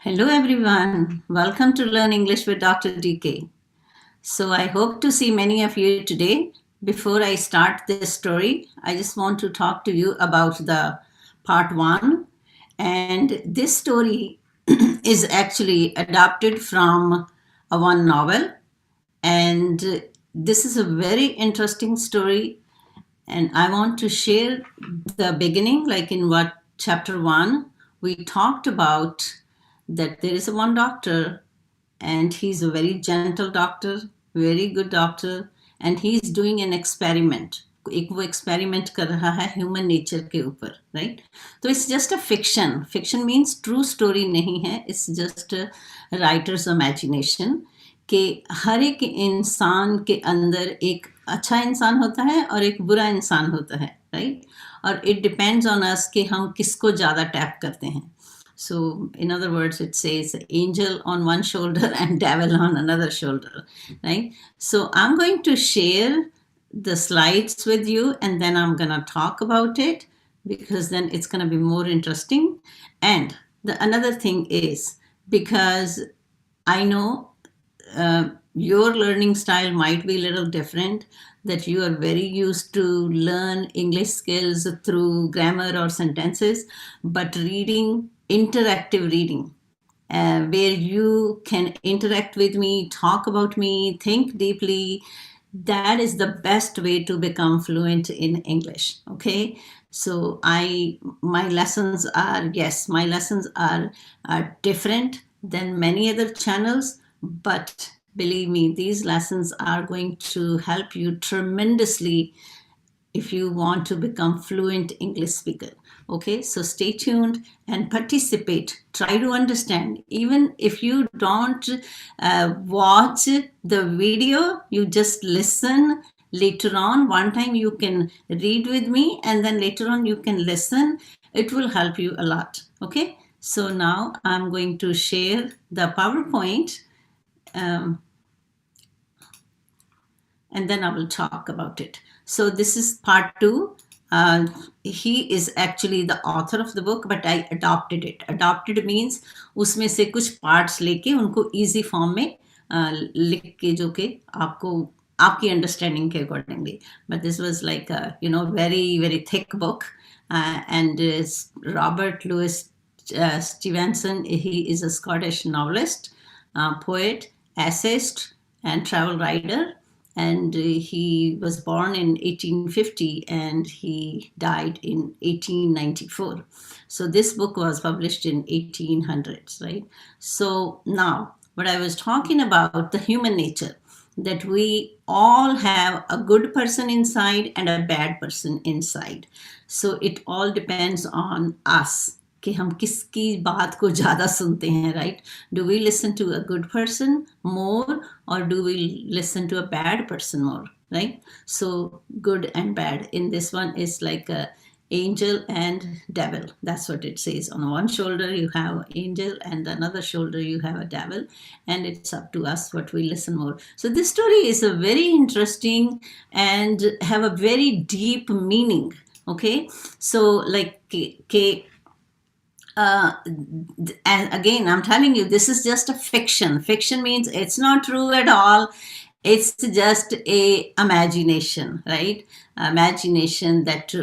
Hello everyone, welcome to Learn English with Dr. DK. So I hope to see many of you today. Before I start this story, I just want to talk to you about the part 1. And this story is actually adapted from one novel. And this is a very interesting story. And I want to share the beginning, like in what chapter 1, we talked about that there is one doctor and he's a very gentle doctor, very good doctor, and he's doing an experiment. एक वो experiment कर रहा है human nature के ऊपर, right? तो it's just a fiction. Fiction means true story नहीं है, इट्स जस्ट राइटर्स इमेजिनेशन कि हर एक इंसान के अंदर एक अच्छा इंसान होता है और एक बुरा इंसान होता है, राइट? और इट डिपेंड्स ऑन अस कि हम किसको ज़्यादा टैप करते हैं. So, in other words, it says angel on one shoulder and devil on another shoulder, right? So, I'm going to share the slides with you and then I'm going to talk about it because then it's going to be more interesting. And another thing is because I know your learning style might be a little different, that you are very used to learn English skills through grammar or sentences, but reading, interactive reading, where you can interact with me, talk about me, think deeply, that is the best way to become fluent in English. Okay, so my lessons are different than many other channels, but believe me, these lessons are going to help you tremendously if you want to become fluent English speaker. Okay, so stay tuned and participate. Try to understand. Even if you don't watch the video, you just listen. Later on, one time you can read with me and then later on you can listen. It will help you a lot. Okay, so now I'm going to share the PowerPoint and then I will talk about it. So this is part 2. He is actually the author of the book, but I adopted it. Adopted means उसमें से कुछ parts लेके उनको easy form में लिख के जो कि आपको आपकी understanding के accordingly. But this was like a very very thick book, and Robert Louis Stevenson. He is a Scottish novelist, poet, essayist, and travel writer. And he was born in 1850 and he died in 1894. So this book was published in 1800s, right? So now, what I was talking about, the human nature, that we all have a good person inside and a bad person inside. So it all depends on us. कि हम किसकी बात को ज़्यादा सुनते हैं, right? Do we listen to a good person more or do we listen to a bad person more, right? So good and bad in this one is like a angel and devil. That's what it says. On one shoulder you have angel and another shoulder you have a devil, and it's up to us what we listen more. So this story is a very interesting and have a very deep meaning. Okay, so like and again, I'm telling you, this is just a fiction. Fiction means it's not true at all. It's just a imagination, right? Imagination that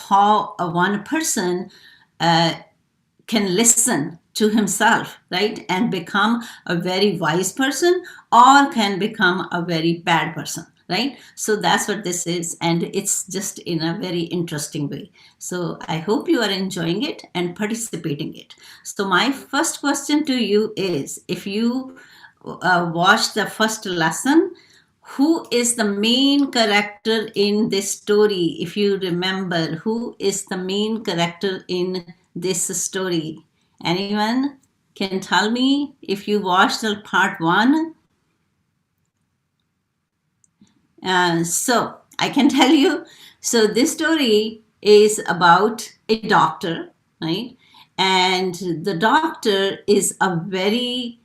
how one person can listen to himself, right? And become a very wise person or can become a very bad person. Right? So that's what this is, and it's just in a very interesting way. So I hope you are enjoying it and participating it. So my first question to you is, if you watched the first lesson, who is the main character in this story? If you remember, who is the main character in this story? Anyone can tell me if you watched the part 1? So I can tell you, so this story is about a doctor, right? And the doctor is a very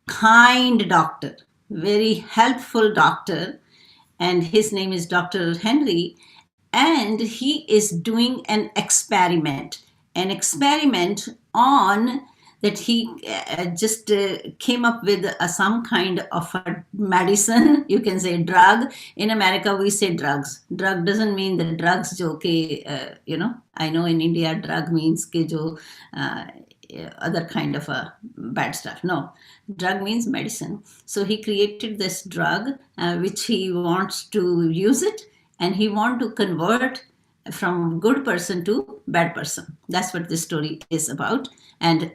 kind doctor, very helpful doctor, and his name is Dr. Henry, and he is doing an experiment on that he just came up with some kind of a medicine, you can say drug. In America, we say drugs. Drug doesn't mean the drugs jo ke, I know in India, drug means ke jo, other kind of a bad stuff. No, drug means medicine. So he created this drug, which he wants to use it, and he want to convert from good person to bad person. That's what this story is about. And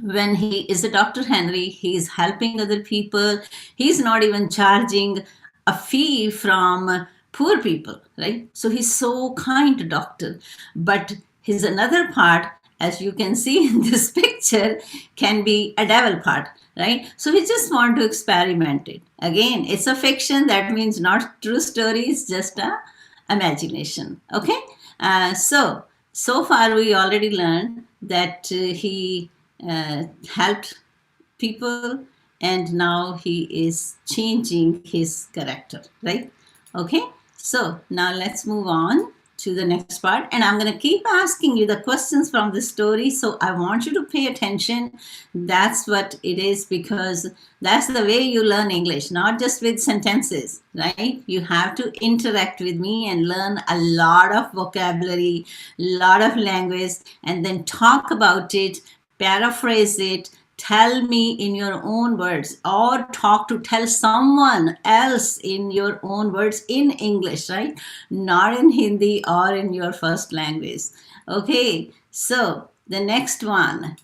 when he is a Dr. Henry, he's helping other people. He's not even charging a fee from poor people, right? So he's so kind doctor. But his another part, as you can see in this picture, can be a devil part, right? So he just want to experiment it. Again, it's a fiction. That means not true story. It's just a imagination. Okay. So far we already learned that he helped people, and now he is changing his character, right? Okay, so now let's move on to the next part, and I'm going to keep asking you the questions from the story, so I want you to pay attention. That's what it is, because that's the way you learn English, not just with sentences, right? You have to interact with me and learn a lot of vocabulary, lot of language, and then talk about it, paraphrase it, tell me in your own words, or tell someone else in your own words in English, right? Not in Hindi or in your first language. Okay, so the next one.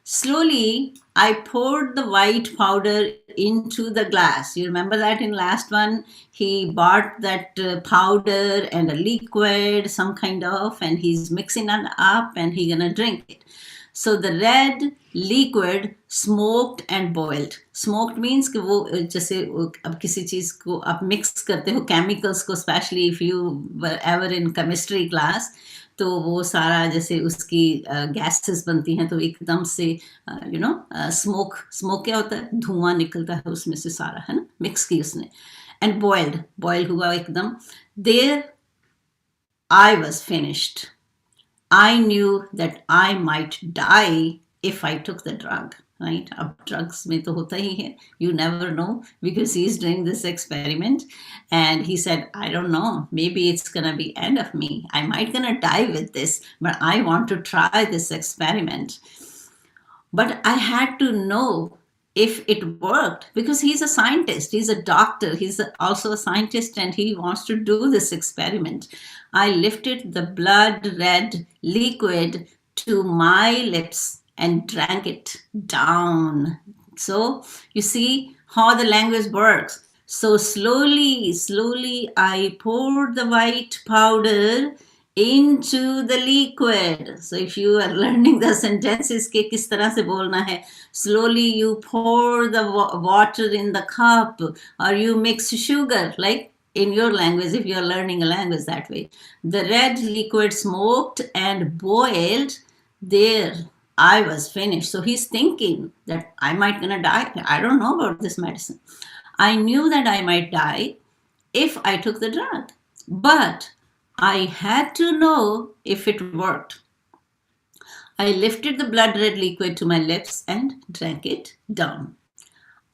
Slowly, I poured the white powder into the glass. You remember that in last one? He bought that powder and a liquid, some kind of, and he's mixing it up and he's gonna drink it. So the red liquid smoked and boiled. Smoked means कि वो जैसे अब किसी चीज को आप mix करते हो chemicals को, especially if you were ever in chemistry class, तो वो सारा जैसे उसकी गैसेस बनती हैं, तो एकदम से स्मोक क्या होता है, धुआं निकलता है उसमें से सारा, है ना, मिक्स की उसने. एंड बॉइल्ड हुआ एकदम. There I was finished. I knew that I might die if I took the drug, right? Ab drugs mein to hota hi hai. You never know, because he's doing this experiment. And he said, I don't know, maybe it's going to be end of me. I might going to die with this, but I want to try this experiment. But I had to know if it worked, because he's a scientist, he's a doctor, he's also a scientist, and he wants to do this experiment. I lifted the blood red liquid to my lips and drank it down. So you see how the language works. So slowly I poured the white powder into the liquid. So if you are learning the sentences ke kis tarah se bolna hai, slowly you pour the water in the cup, or you mix sugar, like in your language, if you're learning a language that way. The red liquid smoked and boiled. There, I was finished. So he's thinking that I might gonna die. I don't know about this medicine. I knew that I might die if I took the drug, but I had to know if it worked. I lifted the blood red liquid to my lips and drank it down.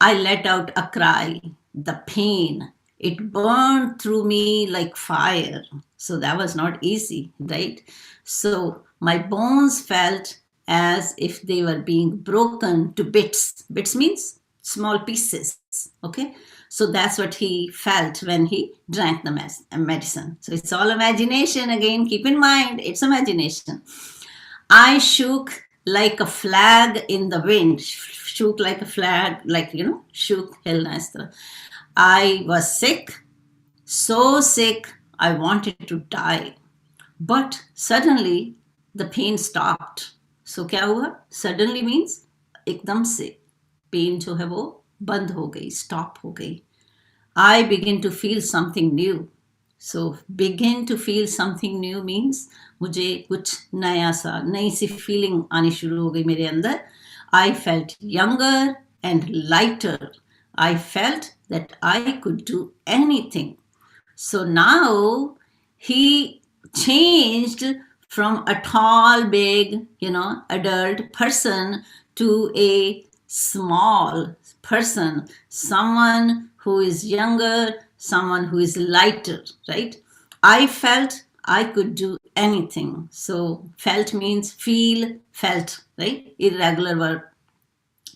I let out a cry. The pain, it burned through me like fire. So that was not easy, right? So my bones felt as if they were being broken to bits. Bits means small pieces, okay? So that's what he felt when he drank the medicine. So it's all imagination again. Keep in mind, it's imagination. I shook like a flag in the wind. Shook like a flag, like, shook, hilna is tarah. I was sick, so sick, I wanted to die. But suddenly, the pain stopped. So क्या हुआ? Suddenly means एकदम से pain जो है वो बंद हो गई, stop हो गई. I begin to feel something new. So begin to feel something new means मुझे कुछ नया सा, नई सी feeling आनी शुरू हो गई मेरे अंदर. I felt younger and lighter. I felt that I could do anything. So now he changed from a tall, big, adult person to a small person, someone who is younger, someone who is lighter, right? I felt I could do anything. So felt means feel, felt, right? Irregular verb.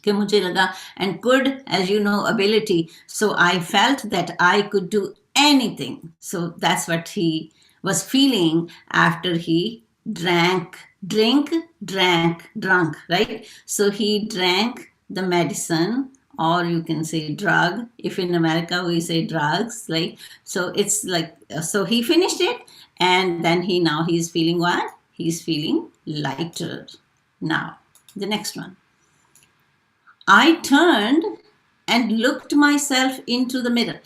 कि मुझे लगा, and could, as you know, ability. So I felt that I could do anything. So that's what he was feeling after he drunk, right? So he drank the medicine, or you can say drug. If in America we say drugs, like, so it's like, so he finished it, and then he's feeling what? He's feeling lighter. Now, the next one. I turned and looked myself into the mirror.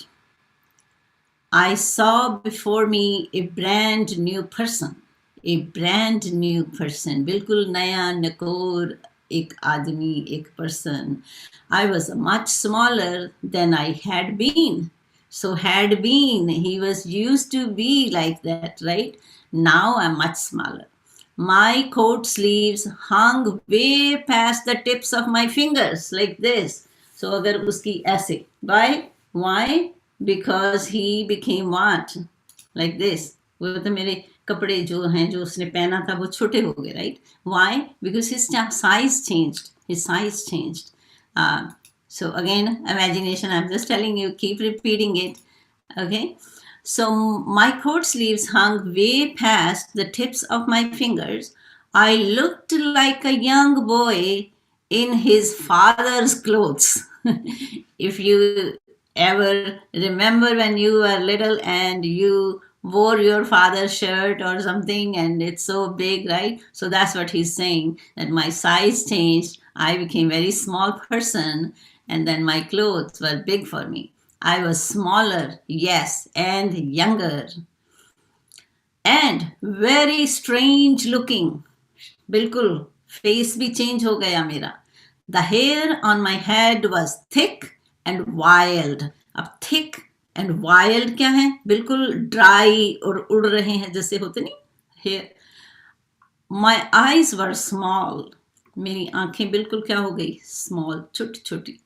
I saw before me a brand new person. बिल्कुल नया नकोर एक आदमी, एक person. I was much smaller than I had been. So had been, he was used to be like that, right? Now I'm much smaller. My coat sleeves hung way past the tips of my fingers, like this. So agar uski aise. Why? Because he became what? Like this. वो तो मेरे कपड़े जो हैं जो उसने पहना था वो छोटे हो गए, right? Why? Because his size changed. So again, imagination, I'm just telling you, keep repeating it. Okay? So my coat sleeves hung way past the tips of my fingers. I looked like a young boy in his father's clothes. If you ever remember when you were little and you wore your father's shirt or something and it's so big, right? So that's what he's saying, that my size changed. I became a very small person, and then my clothes were big for me. I was smaller, yes, and younger. And very strange looking. बिल्कुल face भी change हो गया मेरा. The hair on my head was thick and wild. अब thick and wild क्या है? बिल्कुल dry और उड़ रहे हैं जैसे होते नहीं hair. My eyes were small. मेरी आंखें बिल्कुल क्या हो गई? Small, छोटी.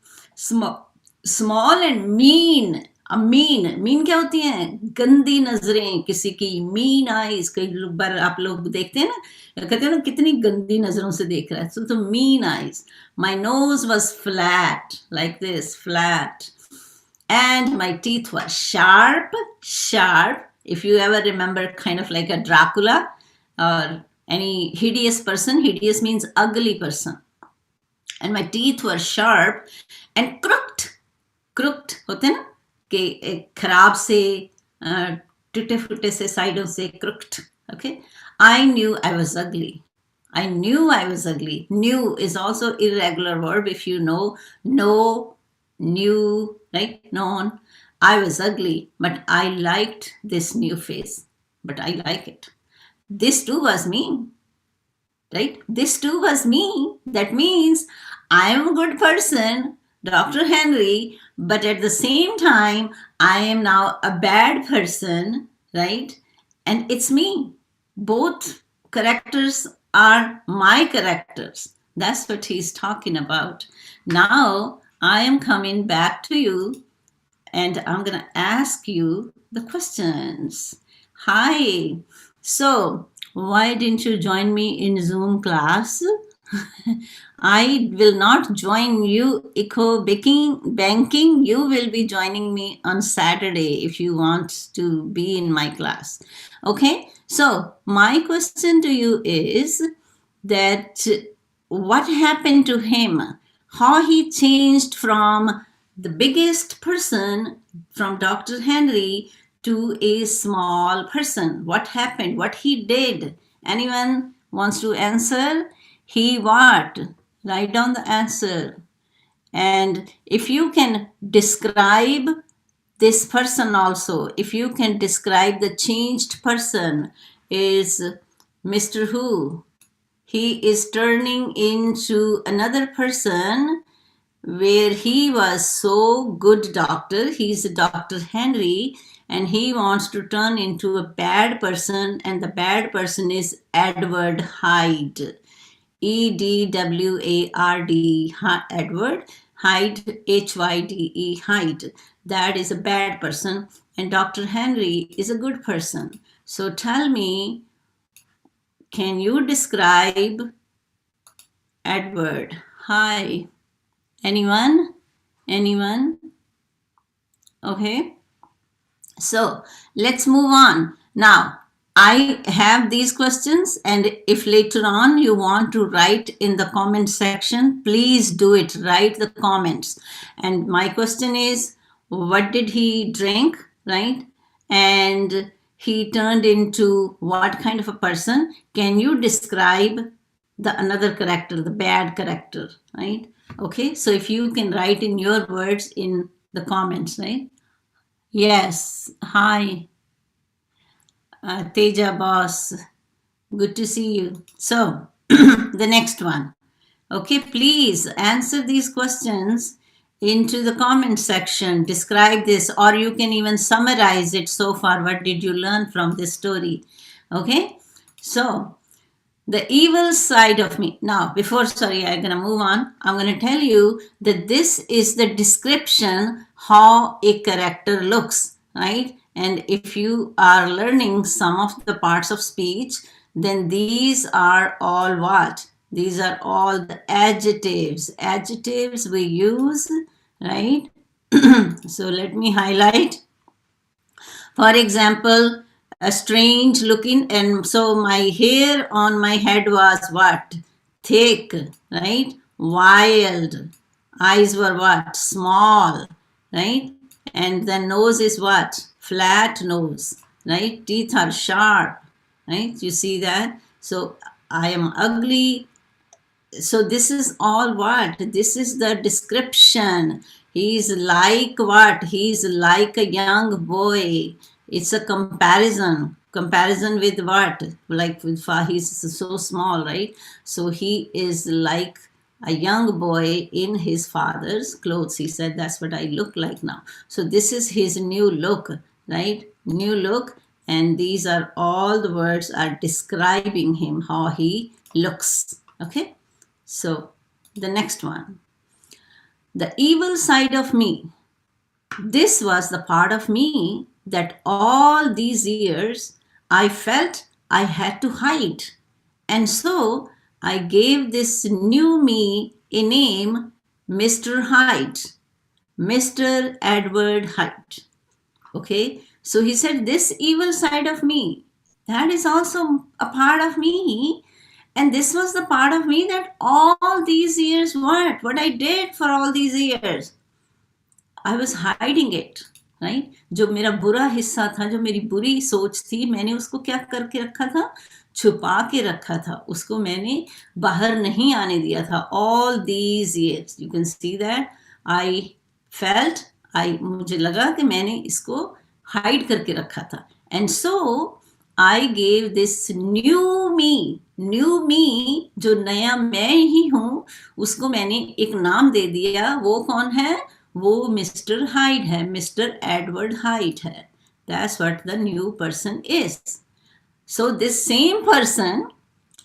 Small and mean. अब मीन क्या होती हैं? गंदी नजरें किसी की. मीन आईज, कई बार आप लोग देखते हैं ना, कहते हैं ना कितनी गंदी नजरों से देख रहा है. So mean eyes. My nose was flat, like this, flat. And my teeth were sharp. If you ever remember, kind of like a Dracula or any hideous person. Hideous means ugly person. And my teeth were sharp and crooked होते ना कि खराब से टूटे फूटे से साइडों से crooked. Okay, I knew I was ugly. Knew is also irregular verb. If you know knew, right? Known. I was ugly, but I liked this new face. But I like it. This too was me, right? This too was me. That means I am a good person, Dr. Henry, but at the same time, I am now a bad person, right? And it's me. Both characters are my characters. That's what he's talking about. Now, I am coming back to you, and I'm going to ask you the questions. Hi. So, why didn't you join me in Zoom class? I will not join you eco banking. You will be joining me on Saturday if you want to be in my class. Okay, so my question to you is that what happened to him? How he changed from the biggest person, from Dr. Henry, to a small person. What happened? What he did? Anyone wants to answer? He what? Write down the answer. And if you can describe this person also, if you can describe the changed person, is Mr. Who? He is turning into another person where he was so good doctor. He's Dr. Henry, and he wants to turn into a bad person, and the bad person is Edward Hyde. Edward, Edward, Hyde, Hyde, Hyde. That is a bad person, and Dr. Henry is a good person. So tell me, can you describe Edward? Hi. Anyone? Anyone? Okay. So let's move on. Now, I have these questions, and if later on you want to write in the comment section, please do it. Write the comments. And my question is, what did he drink, right? And he turned into what kind of a person? Can you describe the another character, the bad character, right? Okay, so if you can write in your words in the comments, right? Yes, hi, Teja boss. Good to see you. So, the next one. Okay, please answer these questions into the comment section. Describe this, or you can even summarize it so far. What did you learn from this story? Okay, so the evil side of me. Now, I'm going to move on. I'm going to tell you that this is the description how a character looks, right? And if you are learning some of the parts of speech, then these are all what? These are all the adjectives. Adjectives we use, right? So let me highlight. For example, a strange looking, and so my hair on my head was what? Thick, right? Wild. Eyes were what? Small, right? And the nose is what? Flat nose, right? Teeth are sharp, right? You see that? So I am ugly. So this is all what? This is the description. He's like what? He's like a young boy. It's a comparison. Comparison with what? Like with he's so small, right? So he is like a young boy in his father's clothes. He said, that's what I look like now. So this is his new look, right? New look. And these are all the words are describing him, how he looks. Okay. So the next one. The evil side of me. This was the part of me that all these years I felt I had to hide. And so I gave this new me a name, Mr. Hyde, Mr. Edward Hyde. Okay, so he said, this evil side of me, that is also a part of me. And this was the part of me that all these years, what I did for all these years, I was hiding it, right? जो मेरा बुरा हिस्सा था, जो मेरी बुरी सोच थी, मैंने उसको क्या करके रखा था? छुपा के रखा था. उसको मैंने बाहर नहीं आने दिया था. All these years, you can see that I felt, मुझे लगा कि मैंने इसको हाइड करके रखा था. And so I gave this new me, जो नया मैं ही हूँ, उसको मैंने एक नाम दे दिया. वो कौन है? वो मिस्टर हाइड है, मिस्टर एडवर्ड हाइड है. That's what the new person is. So this same person,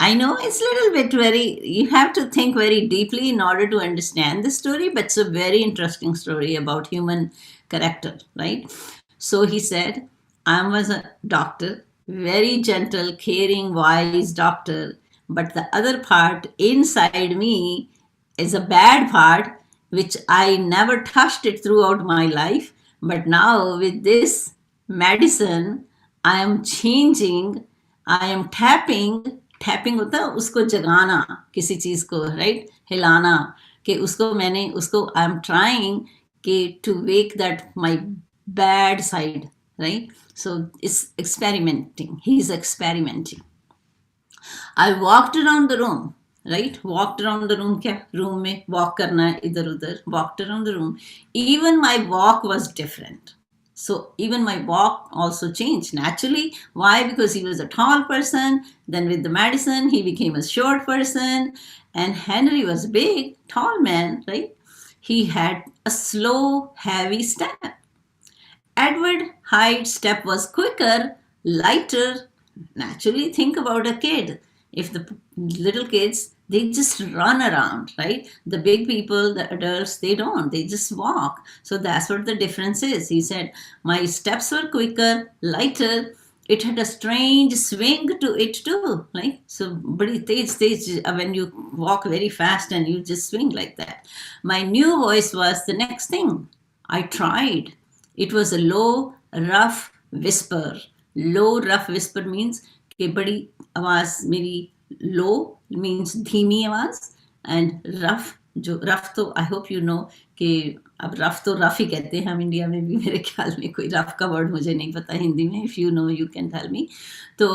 I know it's a little bit you have to think very deeply in order to understand the story, but it's a very interesting story about human character, right? So he said, I was a doctor, very gentle, caring, wise doctor, but the other part inside me is a bad part, which I never touched it throughout my life. But now with this medicine, I am changing, I am tapping होता है उसको जगाना किसी चीज को, right? हिलाना कि उसको मैंने उसको आई एम ट्राइंग कि to wake that my bad side, right? So it's experimenting, he is experimenting. I walked around the room, right? Walked around the room. क्या room में walk करना है इधर उधर. Walked around the room. Even my walk was different. So even my walk also changed naturally. Why? Because he was a tall person. Then with the medicine, he became a short person. And Henry was big, tall man, right? He had a slow, heavy step. Edward Hyde's step was quicker, lighter. Naturally, think about a kid. If the little kids, they just run around, right? The big people, the adults, they don't. They just walk. So that's what the difference is. He said, my steps were quicker, lighter. It had a strange swing to it too, right? So, badi tej, when you walk very fast and you just swing like that. My new voice was the next thing. I tried. It was a low, rough whisper. Low, rough whisper means कि बड़ी आवाज मेरी low means धीमी आवाज and rough जो rough तो I hope you know कि अब रफ तो रफ ही कहते हैं हम इंडिया में भी मेरे ख्याल में कोई रफ का वर्ड मुझे नहीं पता हिंदी में if you know you can tell me तो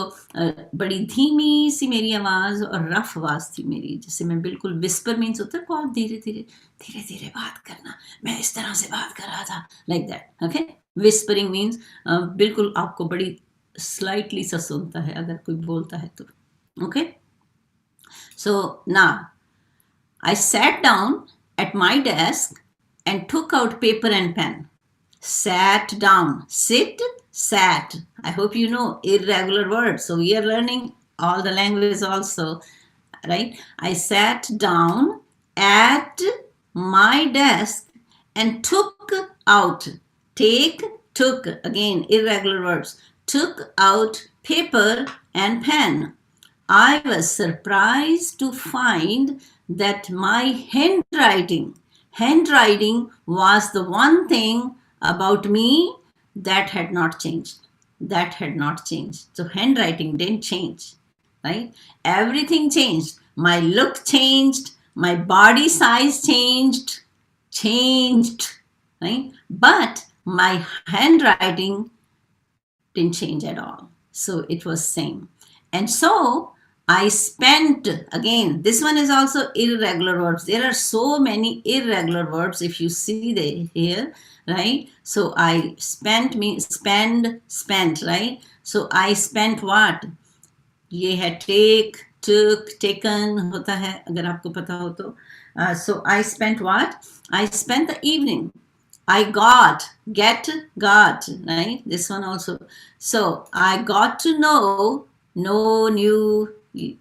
बड़ी धीमी सी मेरी आवाज़ और रफ आवाज़ थी मेरी जिससे मैं बिल्कुल विस्पर मीन्स होता है बहुत धीरे धीरे धीरे धीरे बात करना मैं इस तरह से बात कर रहा था like that okay whispering means बिल्कुल आपको बड़ी स्लाइटली सा सुनता है अगर कोई बोलता है तो okay so now I sat down at my desk and took out paper and pen. Sat down. Sit, sat. I hope you know irregular words. So we are learning all the languages also, right? I sat down at my desk and took out. Take, took. Again, irregular words. Took out paper and pen. I was surprised to find that my handwriting was the one thing about me that had not changed. That had not changed. So handwriting didn't change, right? Everything changed. My look changed. My body size changed, right? But my handwriting didn't change at all. So it was same. And so I spent, again, this one is also irregular verbs. There are so many irregular verbs if you see here, right? So I spent means spent, right? So I spent what? ये है take, took, taken होता है अगर आपको पता हो तो. So I spent what? I spent the evening. I got, get, got, right? This one also. So I got to know, knew,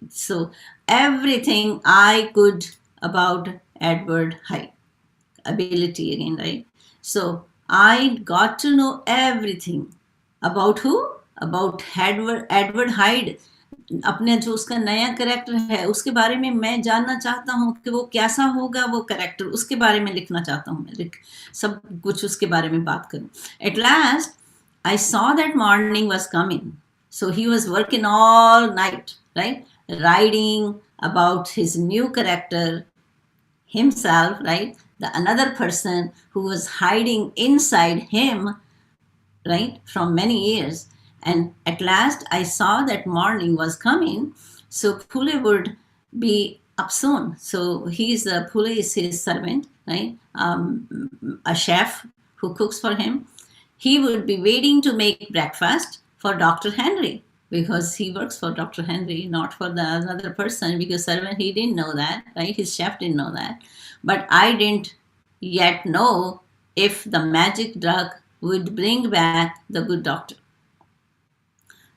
so everything I could about Edward Hyde. Ability again, right? So I got to know everything. About who? About Edward Hyde. अपने जो उसका नया character है उसके बारे में मैं जानना चाहता हूँ कि वो कैसा होगा वो करेक्टर उसके बारे में लिखना चाहता हूँ मैं सब कुछ उसके बारे में बात करूँ. At last I saw that morning was coming. So he was working all night, right? Writing about his new character, himself, right? The another person who was hiding inside him, right? From many years. And at last I saw that morning was coming. So Pule would be up soon. So Pule is his servant, right? A chef who cooks for him. He would be waiting to make breakfast for Dr. Henry because he works for Dr. Henry, not for the other person, because servant, he didn't know that, right? His chef didn't know that. But I didn't yet know if the magic drug would bring back the good doctor.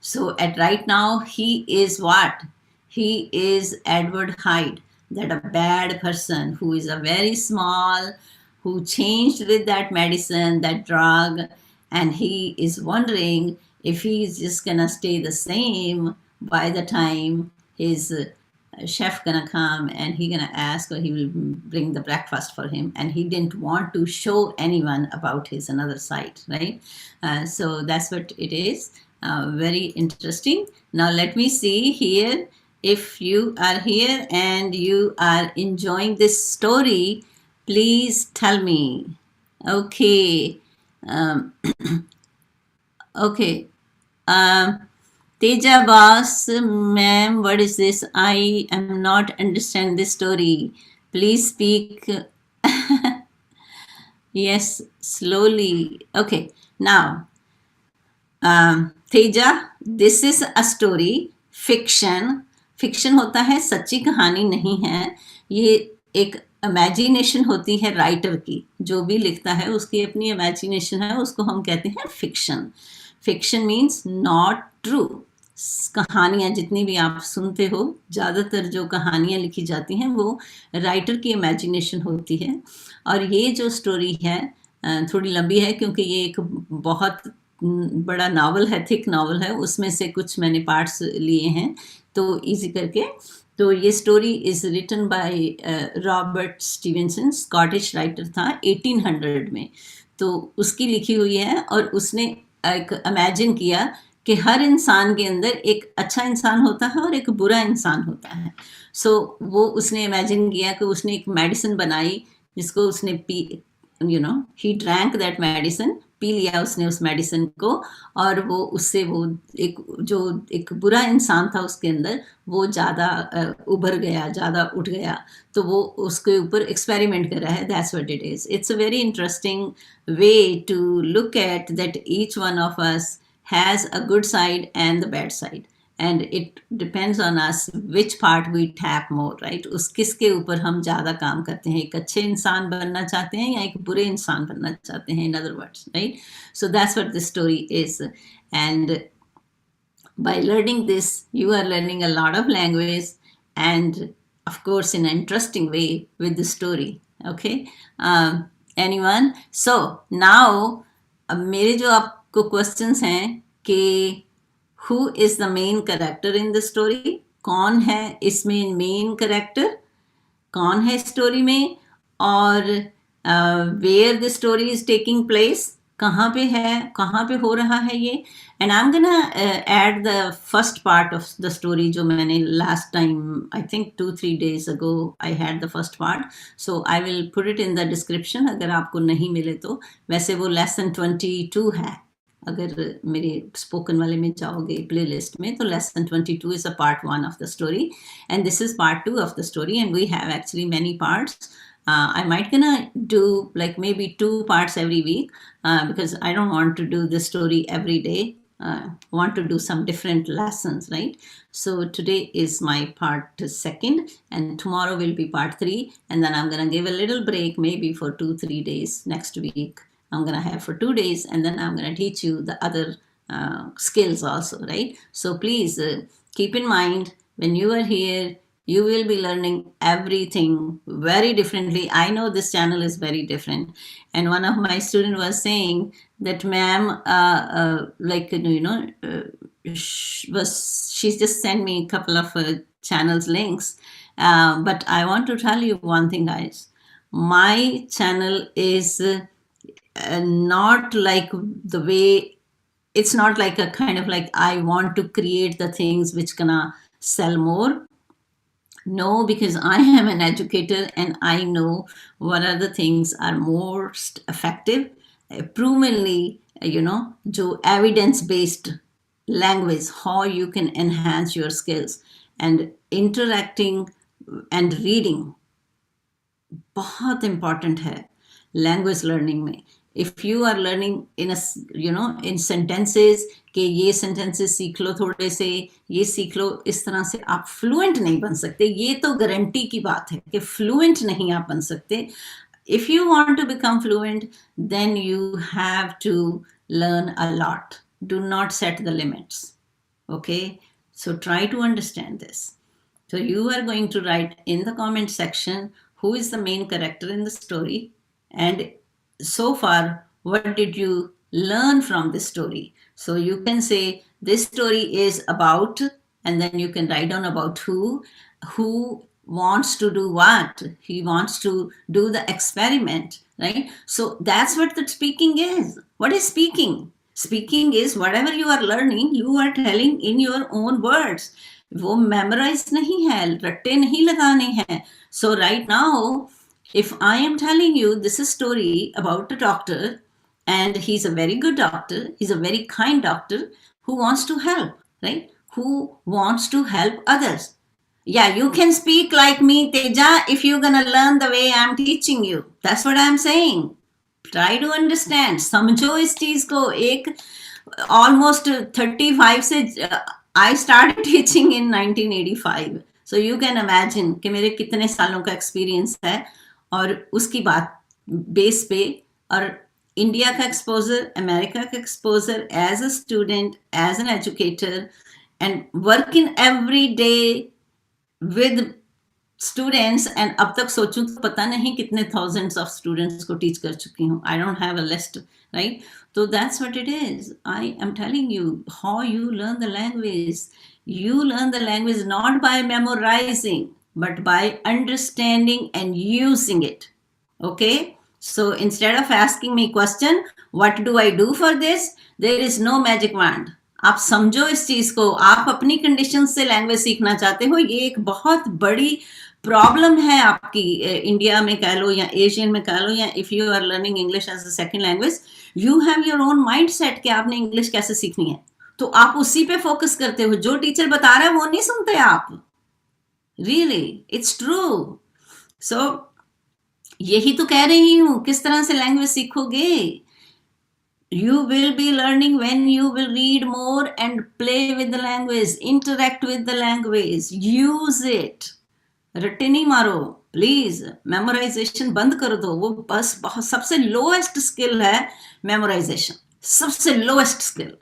So at right now, he is what? He is Edward Hyde, that a bad person who is a very small, who changed with that medicine, that drug, and he is wondering if he's just gonna stay the same by the time his chef gonna come and he gonna ask or he will bring the breakfast for him, and he didn't want to show anyone about his another side, right? So that's what it is. Very interesting. Now let me see here if you are here and you are enjoying this story, please tell me. Okay. Okay. Teja Boss, ma'am, what is this? I am not understand this story. Please speak. Yes, slowly. Okay. Now, Teja, this is a story. Fiction. Fiction होता है, सच्ची कहानी नहीं है. ये एक imagination होती है राइटर की, जो भी लिखता है उसकी अपनी इमेजिनेशन है, उसको हम कहते हैं fiction. Fiction means not true. कहानियाँ जितनी भी आप सुनते हो, ज़्यादातर जो कहानियाँ लिखी जाती हैं वो राइटर की इमेजिनेशन होती है. और ये जो स्टोरी है थोड़ी लंबी है, क्योंकि ये एक बहुत बड़ा नावल है, थिक नावल है, उसमें से कुछ मैंने पार्ट्स लिए हैं तो इजी करके. तो ये story is written by Robert Stevenson, Scottish writer था 1800 में. तो उसकी लिखी हुई है, और उसने एक इमेजिन किया कि हर इंसान के अंदर एक अच्छा इंसान होता है और एक बुरा इंसान होता है. सो वो उसने इमेजिन किया कि उसने एक मेडिसिन बनाई जिसको उसने P, he drank that medicine, P लिया उसने उस मेडिसिन को, और वो उससे वो एक बुरा इंसान था उसके अंदर, वो ज़्यादा उभर गया, ज़्यादा उठ गया. तो वो उसके ऊपर एक्सपेरिमेंट कर रहा है. That's what it is. It's a very interesting way to look at that each one of us has a good side and the bad side, and it depends on us which part we tap more, right? उस किसके ऊपर हम ज़्यादा काम करते हैं, एक अच्छे इंसान बनना चाहते हैं या एक बुरे इंसान बनना चाहते हैं, in other words, right? So that's what this story is. And by learning this, you are learning a lot of language, and of course in an interesting way with the story. Okay, anyone? So now मेरे जो आपको questions हैं कि who is the main character in the story, कौन है इसमें main character, कौन है स्टोरी में, और where the story is taking place, कहाँ पे है, कहाँ पे हो रहा है ये. And I am gonna add the first part of the story, जो मैंने last time I think 2-3 days ago I had the first part. So I will put it in the description अगर आपको नहीं मिले तो. वैसे वो लेसन 22 है, अगर मेरे स्पोकन वाले में जाओगे प्ले लिस्ट में, तो lesson 22 is a part 1 of the story, and this is part 2 of the story, and we have actually many parts. I might gonna do like maybe 2 parts every week, because I don't want to do this story every day. Want to do some different lessons, right? So today is my part 2nd, and tomorrow will be part 3, and then I'm gonna give a little break maybe for 2-3 days next week. I'm going to have for 2 days, and then I'm going to teach you the other skills also, right? So please keep in mind, when you are here, you will be learning everything very differently. I know this channel is very different, and one of my students was saying that, ma'am, she's just sent me a couple of channels links, but I want to tell you one thing, guys. My channel is not like the way, it's not like a kind of like I want to create the things which gonna sell more. No, because I am an educator and I know what are the things are most effective, provenly, jo evidence based language, how you can enhance your skills. And interacting and reading बहुत important है language learning में. If you are learning in in sentences कि ये sentences सीख लो थोड़े से, ये सीख लो, इस तरह से आप फ्लुएंट नहीं बन सकते. ये तो गारंटी की बात है कि फ्लुएंट नहीं आप बन सकते. If you want to become fluent, then you have to learn a lot. Do not set the limits. Okay, so try to understand this. So you are going to write in the comment section who is the main character in the story, and so far what did you learn from this story. So you can say this story is about, and then you can write down about who wants to do what, he wants to do the experiment, right? So that's what the speaking is. What is speaking? Speaking is whatever you are learning, you are telling in your own words. वो memorise नहीं है, रट्टे नहीं लगाने हैं. So right now, if I am telling you this is a story about a doctor, and he's a very good doctor, he's a very kind doctor who wants to help, right? Who wants to help others. Yeah, you can speak like me, Teja, if you're gonna learn the way I'm teaching you. That's what I'm saying. Try to understand. समझो इस चीज को. एक almost 35 से I started teaching in 1985. So you can imagine कि मेरे कितने सालों का experience है. और उसकी बात बेस पे, और इंडिया का एक्सपोजर, अमेरिका का exposure as a student, as an educator, and work in every day with students, and अब तक सोचूं तो पता नहीं कितने थाउजेंड्स ऑफ स्टूडेंट्स को टीच कर चुकी हूँ. I don't have a list, right? तो that's what it is. I am telling you how you learn the language. You learn the language not by memorizing, but by understanding and using it. Okay? So instead of asking me question, what do I do for this? There is no magic wand. आप समझो इस चीज को. आप अपनी condition से language सीखना चाहते हो, ये एक बहुत बड़ी प्रॉब्लम है आपकी. इंडिया में कह लो या एशियन में कह लो, या if you are learning English as a second language, you have your own mind set कि आपने इंग्लिश कैसे सीखनी है. तो आप उसी पे फोकस करते हो. जो टीचर बता रहा है वो नहीं सुनते आप. Really, it's true. सो यही तो कह रही हूं, किस तरह से लैंग्वेज सीखोगे. You will be learning when you will read more and play with the language, interact with the language, use it. Ratte नहीं मारो प्लीज. मेमोराइजेशन बंद कर दो. वो बस बहुत सबसे लोएस्ट स्किल है मेमोराइजेशन, सबसे lowest skill.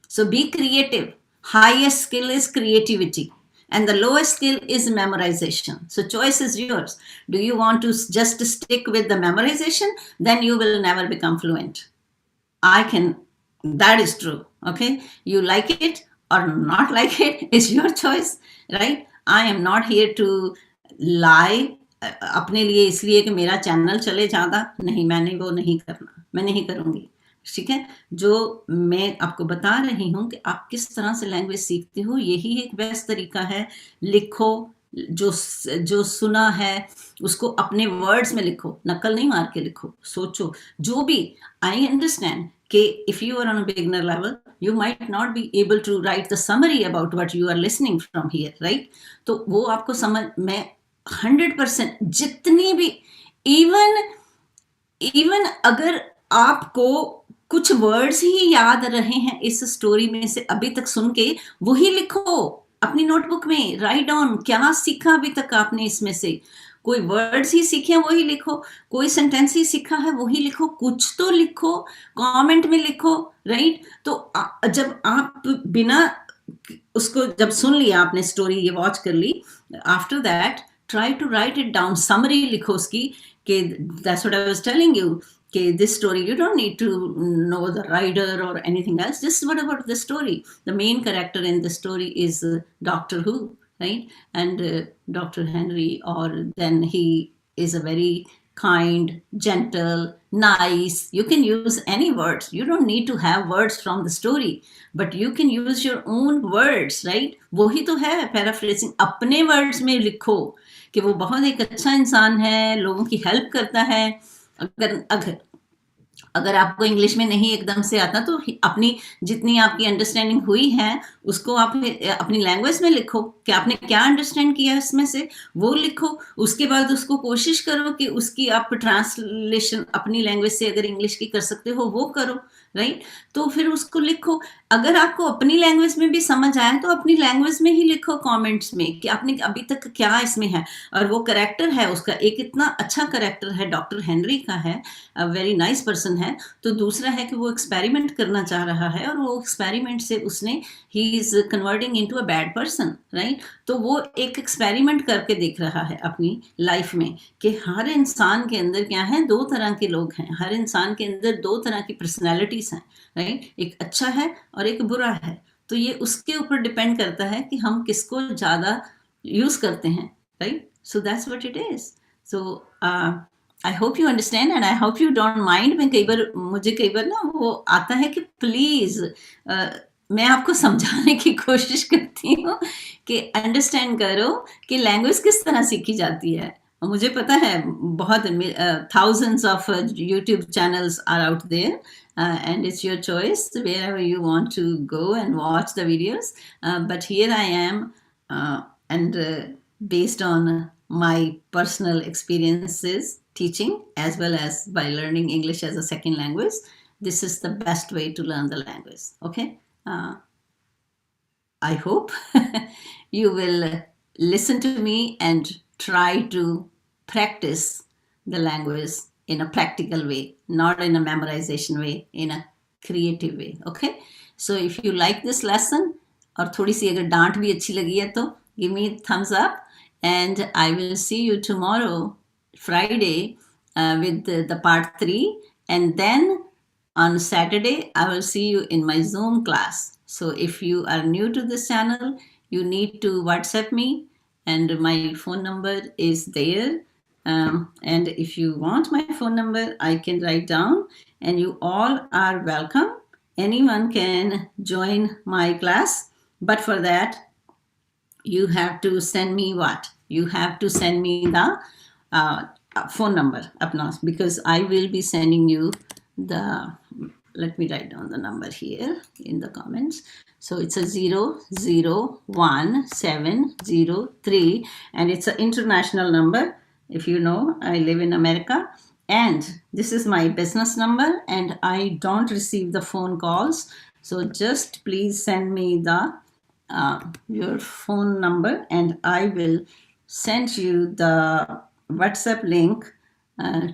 So be creative. Highest skill is creativity, and the lowest skill is memorization. So choice is yours. Do you want to just stick with the memorization? Then you will never become fluent. That is true. Okay? You like it or not like it is your choice, right? I am not here to lie अपने लिए, इसलिए कि मेरा channel चले ज़्यादा. नहीं, मैंने वो नहीं करना, मैं नहीं करूँगी. ठीक है? जो मैं आपको बता रही हूँ कि आप किस तरह से लैंग्वेज सीखते हो, यही एक बेस्ट तरीका है. लिखो, जो सुना है उसको अपने वर्ड्स में लिखो, नकल नहीं मार के लिखो. सोचो जो भी. आई अंडरस्टैंड कि if you are on beginner level, you might not be able to write the summary about what you are listening from here, right? तो वो आपको समझ में 100% जितनी भी, इवन अगर आपको कुछ वर्ड्स ही याद रहे हैं इस स्टोरी में से अभी तक सुन के, वही लिखो अपनी नोटबुक में. राइट डाउन क्या सीखा अभी तक आपने इसमें से. कोई वर्ड्स ही सीखे हैं वही लिखो, कोई सेंटेंस ही सीखा है वही लिखो. कुछ तो लिखो, कमेंट में लिखो, राइट? तो जब आप बिना उसको, जब सुन लिया आपने स्टोरी, ये वॉच कर ली, after that try to write it down. Summary लिखो उसकी कि that's what I was telling you, कि this story, you don't need to know the writer or anything else. Just what about the story? The main character in the story is Doctor Who, right? And Dr. Henry, or then he is a very kind, gentle, nice. You can use any words. You don't need to have words from the story, but you can use your own words, right? वही तो है paraphrasing. अपने words में लिखो कि वो बहुत एक अच्छा इंसान है, लोगों की हेल्प करता है. अगर आपको इंग्लिश में नहीं एकदम से आता, तो अपनी जितनी आपकी अंडरस्टैंडिंग हुई है उसको आप अपनी लैंग्वेज में लिखो कि आपने क्या अंडरस्टैंड किया इसमें से, वो लिखो. उसके बाद उसको कोशिश करो कि उसकी आप ट्रांसलेशन अपनी लैंग्वेज से अगर इंग्लिश की कर सकते हो वो करो, राइट? तो फिर उसको लिखो. अगर आपको अपनी लैंग्वेज में भी समझ आए तो अपनी लैंग्वेज में ही लिखो कमेंट्स में कि आपने अभी तक क्या इसमें है. और वो कैरेक्टर है उसका, एक इतना अच्छा कैरेक्टर है, डॉक्टर हेनरी का है, वेरी नाइस पर्सन है. तो दूसरा है कि वो एक्सपेरिमेंट करना चाह रहा है, और वो एक्सपेरिमेंट से उसने, he is converting into a bad person, right? तो वो एक एक्सपेरिमेंट करके देख रहा है अपनी लाइफ में कि हर इंसान के अंदर क्या है, दो तरह के लोग हैं. हर इंसान के अंदर दो तरह की पर्सनैलिटीज हैं, राइट? एक अच्छा है और एक बुरा है. तो ये उसके ऊपर डिपेंड करता है कि हम किसको ज़्यादा यूज करते हैं, right? So that's what it is. So I hope you understand and I hope you don't mind. मुझे कई बार ना वो आता है कि प्लीज मैं आपको समझाने की कोशिश करती हूँ कि अंडरस्टैंड करो कि लैंग्वेज किस तरह सीखी जाती है. मुझे पता है बहुत thousands of YouTube channels are out there, and it's your choice wherever you want to go and watch the videos. But here I am, and based on my personal experiences teaching as well as by learning English as a second language, this is the best way to learn the language. Okay? I hope you will listen to me and try to practice the language in a practical way, not in a memorization way, in a creative way. Okay, so if you like this lesson और थोड़ी सी अगर डांट भी अच्छी लगी है तो give me a thumbs up, and I will see you tomorrow Friday with the part 3, and then on Saturday I will see you in my Zoom class. So if you are new to this channel, you need to WhatsApp me, and my phone number is there. And if you want my phone number, I can write down, and you all are welcome. Anyone can join my class, but for that, you have to send me what? You have to send me the phone number, because I will be sending you the, let me write down the number here in the comments. So it's a 001703, and it's an international number. If you know, I live in America, and this is my business number, and I don't receive the phone calls. So just please send me the your phone number, and I will send you the WhatsApp link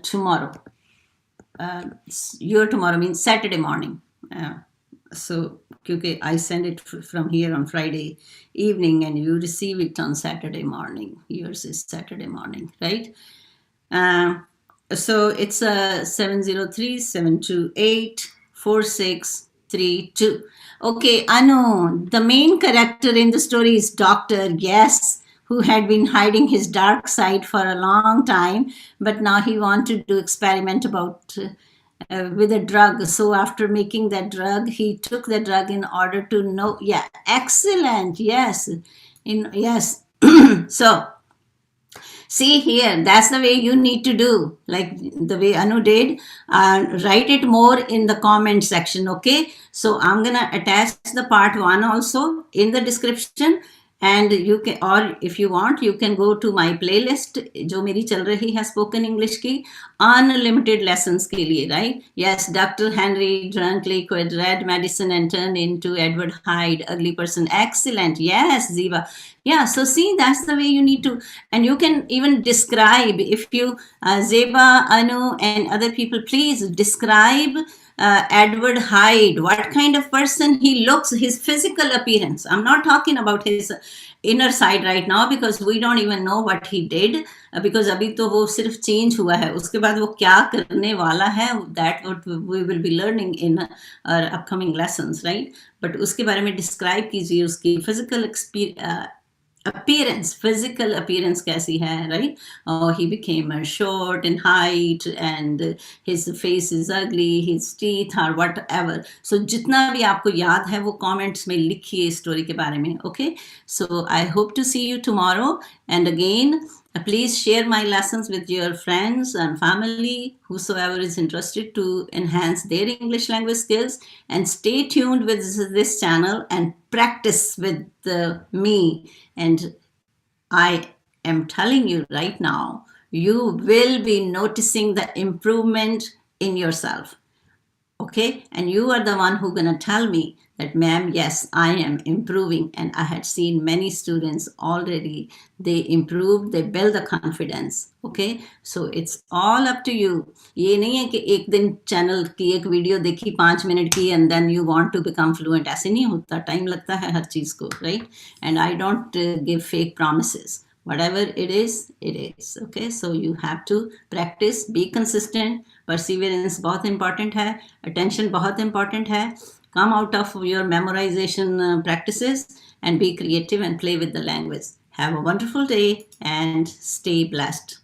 tomorrow. Your tomorrow means Saturday morning. So because I send it from here on Friday evening, and you receive it on Saturday morning. Yours is Saturday morning, right? So it's 703-728-4632. Okay, Anu, the main character in the story is Doctor, yes, who had been hiding his dark side for a long time, but now he wanted to experiment about with a drug. So after making that drug, he took the drug in order to know. Yeah, excellent. Yes, yes. So see here, that's the way you need to do, like the way Anu did. Write it more in the comment section, okay? So I'm gonna attach the part 1 also in the description, and you can, or if you want, you can go to my playlist जो मेरी चल रही है spoken English की unlimited lessons के लिए, right? Yes, Dr. Henry drank liquid, read medicine and turned into Edward Hyde, ugly person. Excellent. Yes, Ziva. Yeah, so see, that's the way you need to, and you can even describe, if you, Zeba, Anu, and other people, please describe Edward Hyde, what kind of person he looks, his physical appearance. I'm not talking about his inner side right now, because we don't even know what he did, because अभी तो वो सिर्फ change हुआ है, उसके बाद वो क्या करने वाला है, that what we will be learning in our upcoming lessons, right? But उसके बारे में describe कीजिए, उसकी physical appearance, physical appearance कैसी है, right? Oh, he became short in height, and his face is ugly, his teeth are whatever. So जितना भी आपको याद है वो comments में लिखिए story के बारे में, okay? So I hope to see you tomorrow, and again, please share my lessons with your friends and family, whosoever is interested to enhance their English language skills, and stay tuned with this channel and practice with me. And I am telling you right now, you will be noticing the improvement in yourself. Okay, and you are the one who's gonna tell me that, ma'am, yes, I am improving, and I had seen many students already, they improved, they build the confidence. Okay, so it's all up to you. ये नहीं है कि एक दिन channel की एक video देखी 5 minute की and then you want to become fluent. ऐसे नहीं होता, टाइम लगता है हर चीज को, right? And I don't give fake promises. Whatever it is, okay? So you have to practice, be consistent, perseverance बहुत important है, attention बहुत important है. Come out of your memorization practices and be creative and play with the language. Have a wonderful day and stay blessed.